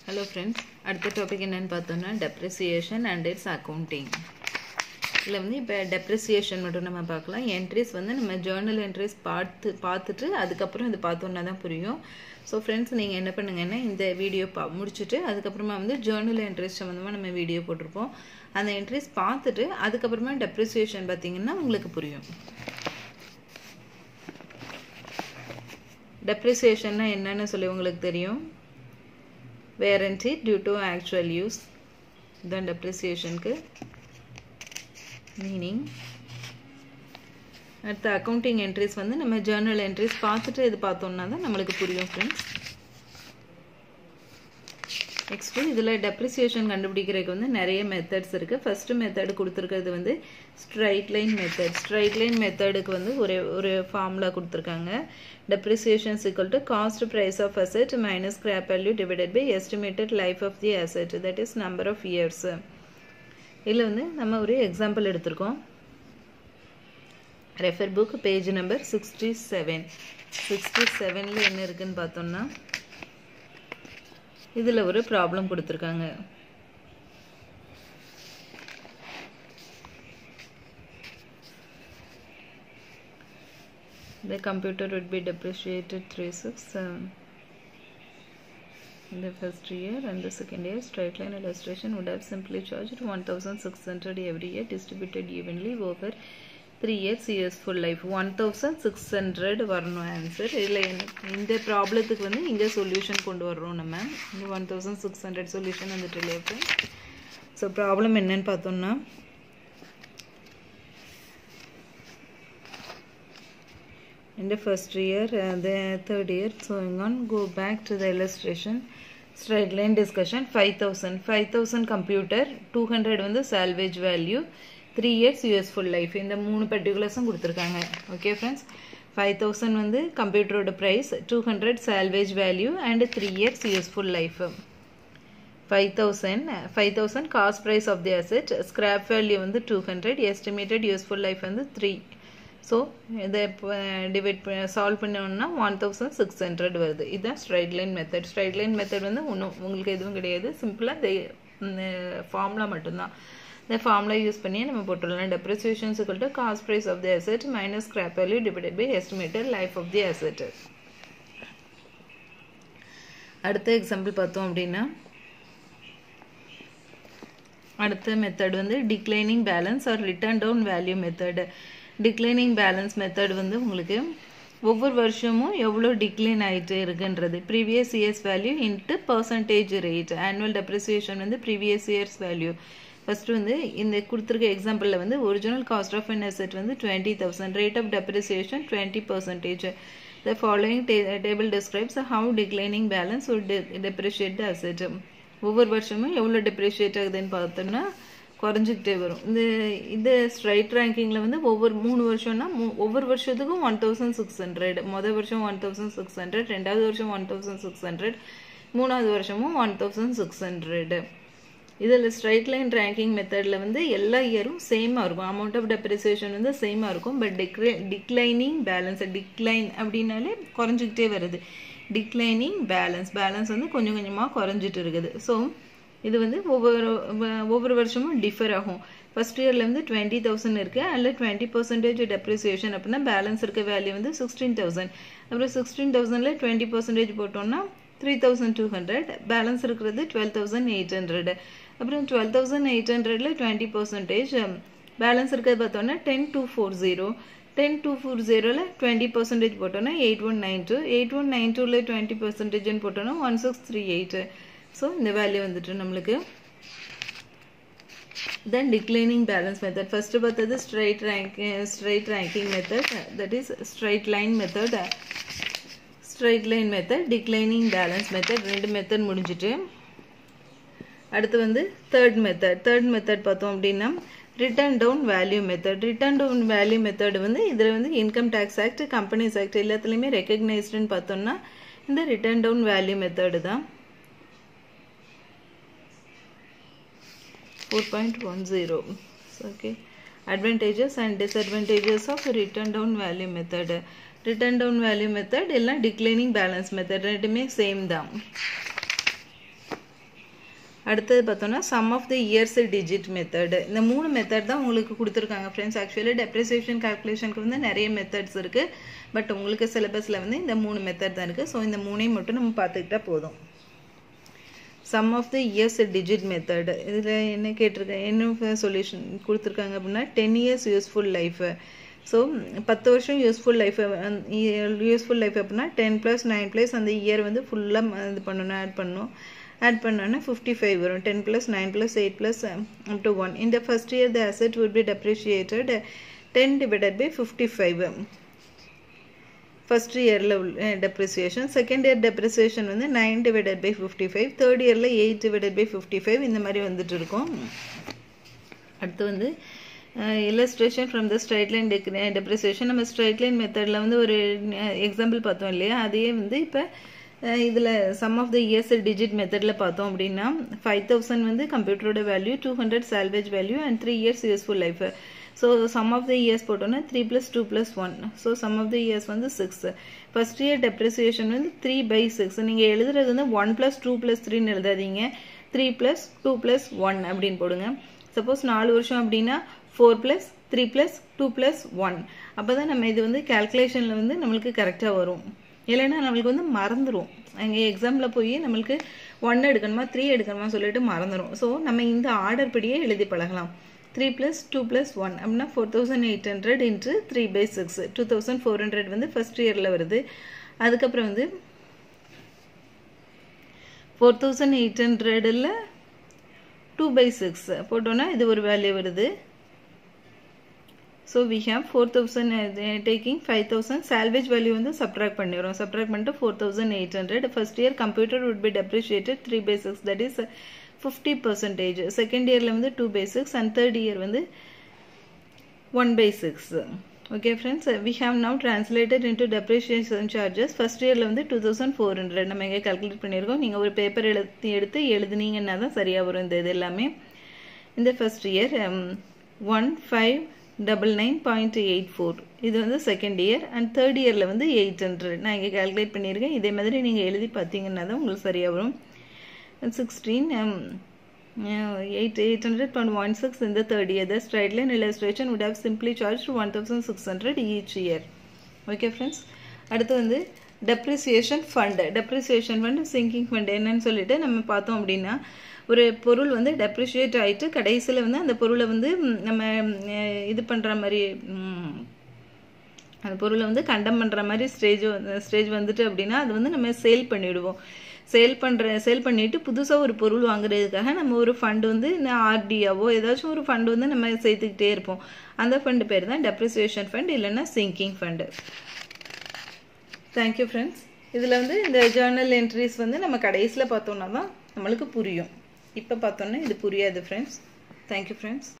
Hello friends, அடுத்த topic என்னன்னு பார்த்தோம்னா depreciation and its accounting. இதுல வந்து இப்ப depreciation மட்டும் நம்ம பார்க்கலாம். என்ட்ரிஸ் வந்து நம்ம ஜர்னல் என்ட்ரிஸ் பார்த்துட்டு அதுக்கப்புறம் இது பார்த்தோம்னா தான் புரியும். ஸோ ஃப்ரெண்ட்ஸ் நீங்கள் என்ன பண்ணுங்கன்னா இந்த வீடியோ முடிச்சுட்டு அதுக்கப்புறமா வந்து ஜர்னல் என்ட்ரிஸ் சம்மந்தமாக நம்ம வீடியோ போட்டிருப்போம். அந்த என்ட்ரிஸ் பார்த்துட்டு அதுக்கப்புறமா டெப்ரிசியேஷன் பார்த்தீங்கன்னா உங்களுக்கு புரியும். டெப்ரிசியேஷன்னா என்னன்னு சொல்லி உங்களுக்கு தெரியும். Warranty due to actual use. Then depreciation ku meaning. At the accounting entries வந்து நம்ம journal entries பார்த்துட்டு இது பார்த்தோம்னா தான் நம்மளுக்கு புரியும் friends. Next இதுல depreciation கண்டுபிடிக்கிறதுக்கு வந்து நிறைய methods இருக்கு. First method கொடுத்திருக்கிறது வந்து straight line method. Straight line methodக்கு வந்து ஒரு formula கொடுத்திருக்காங்க. Depreciation is equal to cost price of asset minus scrap value divided by estimated life of the asset, that is number of years. இதுல வந்து நம்ம ஒரு example எடுத்துஇருக்கோம். Refer book page number 67. 67ல என்ன இருக்குன்னு பார்த்தோம்னா இதுல ஒரு ப்ராப்ளம் கொடுத்திருக்காங்க. The computer would be depreciated 3/6 in the first year, and the second year straight line illustration would have simply charged 1,600 every year distributed evenly over 3 years useful life. 1,600 வரணும் answer. இல்லை இந்த ப்ராப்ளத்துக்கு வந்து இங்கே சொல்யூஷன் கொண்டு வர்றோம் நம்ம. இந்த 1,600 சொல்யூஷன் வந்துட்டு இல்லையா. ஸோ ப்ராப்ளம் என்னன்னு பார்த்தோம்னா in the first year, the third year, so on, go back to the illustration. Straight line discussion. 5,000 computer, 200 வந்து salvage value, 3 years useful life. இந்த மூணு particulars கொடுத்திருக்காங்க. Okay friends, 5,000 வந்து கம்ப்யூட்டரோட price, 200 salvage value and 3 years useful life. 5,000 cost price of the asset, scrap value வந்து 200, estimated useful life வந்து 3. So இதை divide solve பண்ணோம்னா 1,600 வருது. இதுதான் straight line method. Straight line method வந்து ஒன்றும் உங்களுக்கு எதுவும் கிடையாது. சிம்பிளாக இந்த ஃபார்முலா மட்டும்தான். இந்த ஃபார்முலா யூஸ் பண்ணி நம்ம போட்டுடலாம். Depreciation equal to cost price of the asset minus scrap value divided by estimated life of the asset. அடுத்த எக்ஸாம்பிள் பார்த்தோம் அப்படின்னா அடுத்த மெத்தட் வந்து declining balance or written down value method. Declining balance method வந்து உங்களுக்கு ஒவ்வொரு வருஷமும் எவ்வளோ டிக்ளைன் ஆகிட்டு இருக்குன்றது previous year's value into percentage rate. Annual depreciation வந்து ப்ரீவியஸ் இயர்ஸ் வேல்யூ. ஃபர்ஸ்ட் வந்து இந்த கொடுத்துருக்க எக்ஸாம்பிளில் வந்து original cost of an asset வந்து 20,000, rate of depreciation 20%. The following table describes how declining balance would depreciate the asset. ஒவ்வொரு வருஷமும் எவ்வளோ டெப்ரிஷியேட் ஆகுதுன்னு பார்த்தோம்னா குறைஞ்சிக்கிட்டே வரும். இந்த ஸ்ட்ரைட் ரேங்கிங்கில் வந்து ஒவ்வொரு 3 வருஷம்னா ஒவ்வொரு வருஷத்துக்கும் 1,600. முதல் வருஷம் 1,600, ரெண்டாவது வருஷம் 1,600, மூணாவது வருஷமும் 1,600. இதில் ஸ்ட்ரைட் லைன் ரேங்கிங் மெத்தடில் வந்து எல்லா இயரும் சேமாக இருக்கும். அமௌண்ட் ஆஃப் டெப்ரிசியேஷன் வந்து சேமாக இருக்கும். பட் டிக்ளைனிங் பேலன்ஸ், டிக்ளைன் அப்படின்னாலே குறைஞ்சிக்கிட்டே வருது. டிக்ளைனிங் பேலன்ஸ் வந்து கொஞ்சம் கொஞ்சமாக குறைஞ்சிட்டு இருக்குது. ஸோ இது வந்து ஒவ்வொரு வருஷமும் டிஃபர் ஆகும். ஃபர்ஸ்ட் இயரில் வந்து 20,000 இருக்குது. அதில் 20% டெப்ரிசியேஷன் அப்படின்னா பேலன்ஸ் இருக்க வேல்யூ வந்து 16,000. அப்புறம் 16,000ல் 20% போட்டோம்னா 3,200. பேலன்ஸ் இருக்கிறது 12,800. அப்புறம் 12,800ல் 20% பேலன்ஸ் இருக்கிறது பார்த்தோம்னா 10,240. 10,240ல் 20% போட்டோம்னா 8,192. 8,192ல் 20% போட்டோம்னா 1,638. ஸோ இந்த வேல்யூ வந்துட்டு நம்மளுக்கு. Then declining balance method. First பார்த்தது straight ranking method, that is straight line method. Straight line method, declining balance method, ரெண்டு மெத்தட் முடிஞ்சிட்டு அடுத்து வந்து தேர்ட் மெத்தட் பார்த்தோம் அப்படின்னா written down value method. Written down value method வந்து இதில் வந்து income tax act, companies act எல்லாத்துலேயுமே ரெக்கக்னைஸ்டுன்னு பார்த்தோம்னா இந்த ரிட்டர்ன் டவுன் வேல்யூ மெத்தடு தான். 4.10. Okay. Advantages and disadvantages of return down value method. Return down value method இல்ல declining balance method ரெண்டுமே சேம் தான். அடுத்தது பார்த்தோம்னா sum of the years digit method. இந்த 3 மெத்தட் தான் உங்களுக்கு கொடுத்துருக்காங்க ஃப்ரெண்ட்ஸ். ஆக்சுவலி டெப்ரிசியேஷன் கால்குலேஷனுக்கு வந்து நிறைய மெத்தட்ஸ் இருக்குது. பட் உங்களுக்கு சிலபஸில் வந்து இந்த 3 மெத்தட் தான் இருக்குது. ஸோ இந்த 3ஐயும் மட்டும் நம்ம பார்த்துக்கிட்டா போதும். Sum of the years digit method இதில் என்ன கேட்டிருக்கேன், என்ன சொல்யூஷன் கொடுத்துருக்காங்க அப்படின்னா 10 years யூஸ்ஃபுல் லைஃப். ஸோ 10 வருஷம் யூஸ்ஃபுல் லைஃப் அப்படின்னா 10 + 9 அந்த இயர் வந்து ஃபுல்லாக இது பண்ணணும், ஆட் பண்ணோன்னா 55 வரும். 10 + 9 + 8 + up to 1. In the first year the asset would be depreciated 10 / 55. First இயரில் டெப்ரிசியேஷன். செகண்ட் இயர் டெப்ரிசியேஷன் வந்து 9 / 55. தேர்ட் இயரில் 8 / 55 இந்த மாதிரி வந்துட்டு இருக்கும். அடுத்து வந்து illustration from the straight line depreciation. நம்ம straight line மெத்தடில் வந்து ஒரு எக்ஸாம்பிள் பார்த்தோம் இல்லையா, அதையே வந்து இப்போ இதில் sum of the years digit மெத்தடில் பார்த்தோம் அப்படின்னா 5000 வந்து கம்ப்யூட்டரோட value, 200 salvage value and 3 years useful life. So sum of the years போட்டோன்னா 3 + 2 + 1. So sum of the years வந்து 6. ஃபர்ஸ்ட் இயர் டெப்ரிசியேஷன் வந்து 3/6. நீங்கள் எழுதுறது வந்து 1 + 2 + 3ன்னு எழுதாதீங்க, 3 + 2 + 1 அப்படின்னு போடுங்க. சப்போஸ் 4 வருஷம் அப்படின்னா 4 + 3 + 2 + 1. அப்போ தான் நம்ம இது வந்து கேல்குலேஷனில் வந்து நம்மளுக்கு கரெக்டாக வரும். இல்லைன்னா நம்மளுக்கு வந்து மறந்துடும். அங்கே எக்ஸாமில் போய் நம்மளுக்கு 1 எடுக்கணுமா 3 எடுக்கணுமா சொல்லிட்டு மறந்துடும். ஸோ நம்ம இந்த ஆர்டர் படியே எழுதி பழகலாம். 3 + 2 + 1 அப்படின்னா 4800 × 3/6 2400 வந்து ஃபர்ஸ்ட் இயரில் வருது. அதுக்கப்புறம் வந்து 4800ல் 2/6 போட்டோன்னா இது ஒரு வேல்யூ வருது. So we have 4000 taking 5000 salvage value வந்து subtract பண்ணிடுறோம். subtract பண்ணிட்டு 4800. first year computer would be depreciated 3/6, that is 50%. second yearல வந்து 2/6 and third year வந்து 1/6. okay friends, we have now translated into depreciation charges. first yearல வந்து 2400 நம்ம இங்கே calculate பண்ணியிருக்கோம். நீங்கள் ஒரு பேப்பர் எடுத்து எழுதுனீங்கன்னா தான் சரியாக வரும் இந்த இது எல்லாமே. இந்த first year 1599.84 இது வந்து செகண்ட் இயர் அண்ட் தேர்ட் இயரில் வந்து 800 நான் இங்கே கால்குலேட் பண்ணியிருக்கேன். இதே மாதிரி நீங்கள் எழுதி பார்த்தீங்கன்னா தான் உங்களுக்கு சரியாக வரும். 800.16 in the third year. The straight line illustration would have simply charged 1600 each year. okay friends, அடுத்து வந்து depreciation fund. depreciation fund sinking fund என்னன்னு சொல்லிட்டு நம்ம பார்த்தோம் அப்படின்னா, ஒரு பொருள் வந்து டெப்ரிஷியேட் ஆகிட்டு கடைசியில் வந்து அந்த பொருளை வந்து நம்ம இது பண்ணுற மாதிரி, அந்த பொருளை வந்து கண்டம் பண்ணுற மாதிரி ஸ்டேஜ் வந்துட்டு அப்படின்னா அது வந்து நம்ம சேல் பண்ணிவிடுவோம். சேல் பண்ணிவிட்டு புதுசாக ஒரு பொருள் வாங்குறதுக்காக நம்ம ஒரு ஃபண்டு வந்து ஆர்டியாவோ ஏதாச்சும் ஒரு ஃபண்டு வந்து நம்ம சேர்த்துக்கிட்டே இருப்போம். அந்த ஃபண்டு பேர் தான் டெப்ரிசியேஷன் ஃபண்ட், இல்லைன்னா சிங்கிங் ஃபண்டு. Thank you friends. இதில் வந்து இந்த ஜேர்னல் என்ட்ரிஸ் வந்து நம்ம கடைசியில் பார்த்தோன்னா தான் நம்மளுக்கு புரியும். இப்போ பார்த்தோன்னா இது புரியாது ஃப்ரெண்ட்ஸ். Thank you friends.